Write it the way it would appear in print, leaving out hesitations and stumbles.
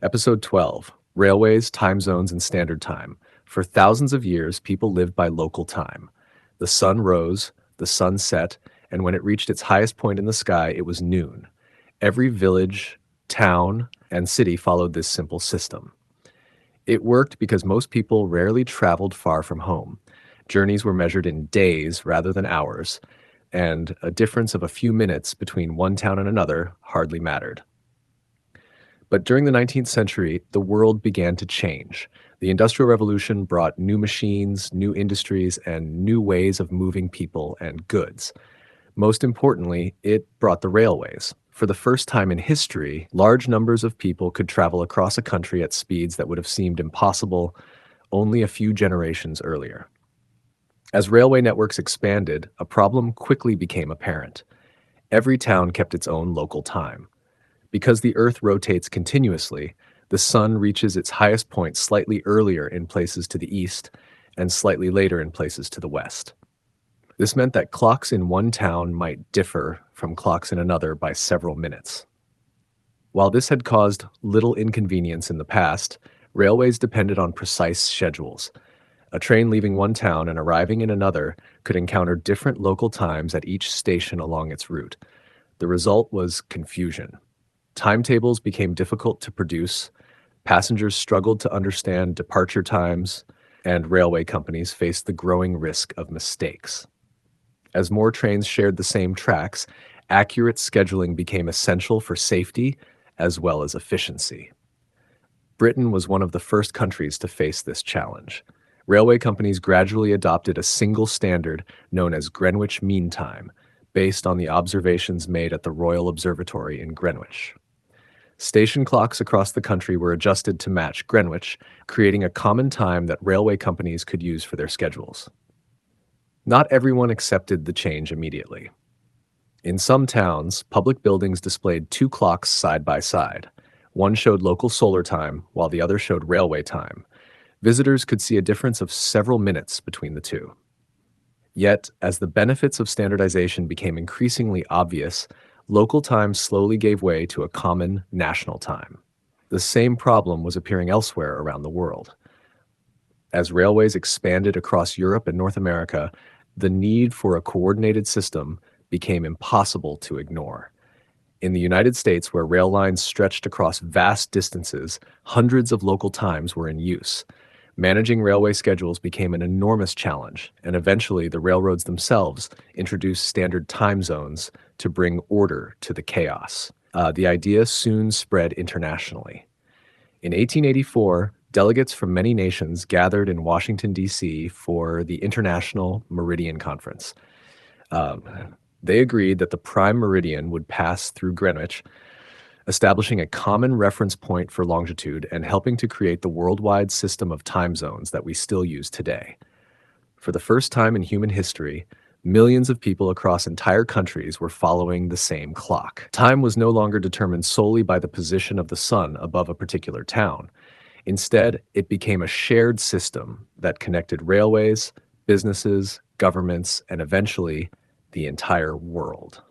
Episode 12: Railways, Time Zones, and Standard Time. For thousands of years, people lived by local time. The sun rose, the sun set, and when it reached its highest point in the sky, it was noon. Every village, town, and city followed this simple system. It worked because most people rarely traveled far from home. Journeys were measured in days rather than hours, and a difference of a few minutes between one town and another hardly mattered. But during the 19th century, the world began to change. The Industrial Revolution brought new machines, new industries, and new ways of moving people and goods. Most importantly, it brought the railways. For the first time in history, large numbers of people could travel across a country at speeds that would have seemed impossible only a few generations earlier. As railway networks expanded, a problem quickly became apparent. Every town kept its own local time. Because the Earth rotates continuously, the sun reaches its highest point slightly earlier in places to the east and slightly later in places to the west. This meant that clocks in one town might differ from clocks in another by several minutes. While this had caused little inconvenience in the past, railways depended on precise schedules. A train leaving one town and arriving in another could encounter different local times at each station along its route. The result was confusion. Timetables became difficult to produce, passengers struggled to understand departure times, and railway companies faced the growing risk of mistakes. As more trains shared the same tracks, accurate scheduling became essential for safety as well as efficiency. Britain was one of the first countries to face this challenge. Railway companies gradually adopted a single standard known as Greenwich Mean Time, based on the observations made at the Royal Observatory in Greenwich. Station clocks across the country were adjusted to match Greenwich, creating a common time that railway companies could use for their schedules. Not everyone accepted the change immediately. In some towns, public buildings displayed two clocks side by side. One showed local solar time, while the other showed railway time. Visitors could see a difference of several minutes between the two. Yet, as the benefits of standardization became increasingly obvious, local time slowly gave way to a common national time. The same problem was appearing elsewhere around the world. As railways expanded across Europe and North America, the need for a coordinated system became impossible to ignore. In the United States, where rail lines stretched across vast distances, hundreds of local times were in use. Managing railway schedules became an enormous challenge, and eventually the railroads themselves introduced standard time zones to bring order to the chaos. The idea soon spread internationally. In 1884, delegates from many nations gathered in Washington, D.C. for the International Meridian Conference. They agreed that the prime meridian would pass through Greenwich, establishing a common reference point for longitude and helping to create the worldwide system of time zones that we still use today. For the first time in human history, millions of people across entire countries were following the same clock. Time was no longer determined solely by the position of the sun above a particular town. Instead, it became a shared system that connected railways, businesses, governments, and eventually the entire world.